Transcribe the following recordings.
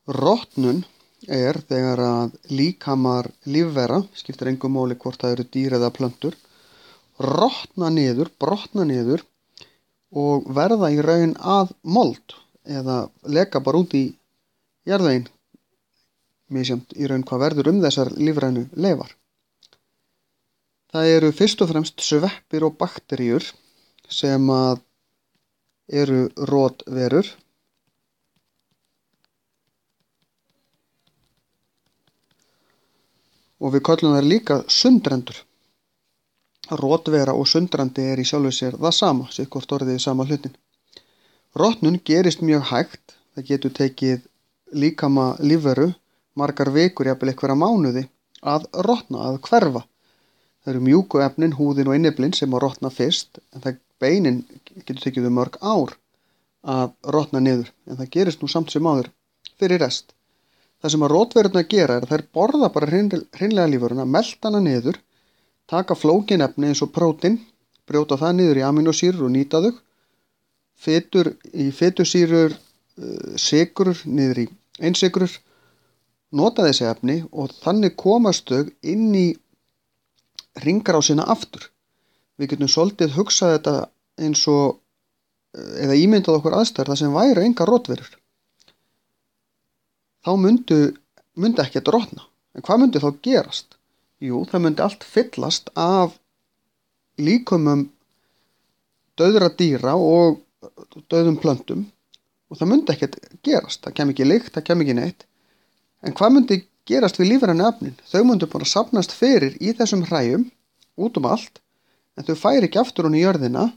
Rotnun er þegar að líkamar lífvera, skiptir engu máli hvort það eru dýr eða plöntur, brotna niður og verða í raun að mold eða leka bara út í jarðveginn, misjafnt í raun hvað verður þessar lífrænu leifar. Það eru fyrst og fremst sveppir og bakteríur sem að eru rotverur og við köllum þær líka sundrendur. Rotvera og sundrandi er í sjálfu sér það sama, sitthvort orðið er sama hlutin. Rotnun gerist mjög hægt, það getur tekið líkama lífveru margar vikur, jafnvel einhverja mánuði, að rotna, að hverfa. Það eru mjúku efnin, húðin og innyflin sem að rotna fyrst, en beinin getur tekið mörg ár að rotna niður, en það gerist nú samt sem áður fyrir rest. Það sem að rotverurnar gera er að þær borða bara hreinlega lífveruna, melta hana niður, taka flókin efni eins og prótín, brjóta það niður í amínósýrur og nýta þau, fitusýrur, sykrur niður í einsykrur, nota þessi efni og þannig komast þau inn í hringrásina aftur. Við getum svolítið hugsað þetta eins og, eða ímyndað okkur aðstæður þar sem væru engar rotverur. Þá myndi ekkert rotna. En hvað myndi þá gerast? Jú, það myndi allt fyllast af líkumum dauðra dýra og dauðum plöntum og það myndi ekkert gerast. Það kemur ekki lykt, það kemur ekki neitt. En hvað myndi gerast við lífrænu efnin? Þau myndu bara safnast fyrir í þessum hræjum út allt, en þau færi ekki aftur hún í jörðina,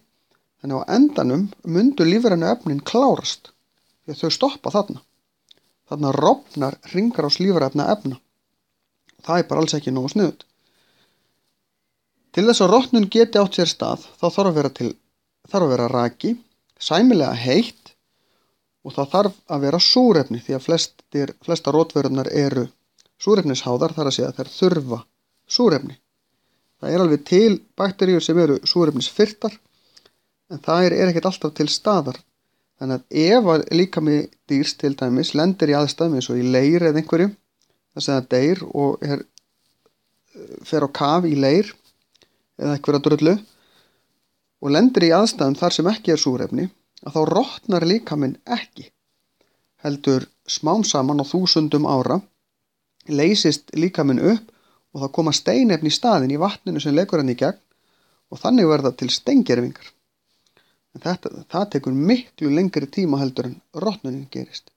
þannig á endanum myndu lífrænu efnin klárast því að þau stoppa þarna. Þarna rofnar hringrás lífrænna efna. Það er bara alls ekki nógu sniðugt. Til þess að rotnun geti átt sér stað, þá þarf að vera raki, sæmilega heitt og það þarf að vera súrefni því að flestar rotverurnar eru súrefnisháðar, þar að segja að þær þurfa súrefni. Það er alveg til bakteríur sem eru súrefnisfyrtar, en það er ekkert alltaf til staðar. Þannig að ef að líkami dýrs til dæmis lendir í aðstæðum eins og í leir eða einhverju, þar sem það deyr og fer á kaf í leir eða einhverja drullu og lendir í aðstæðum þar sem ekki er súrefni, að þá rotnar líkaminn ekki. Heldur smám saman á þúsundum ára leysist líkaminn upp og það koma steinefni í staðinn í vatninu sem lekur hann í gegn og þannig verða til steingervingar. En það tekur miklu lengri tíma heldur en rotnunin gerist.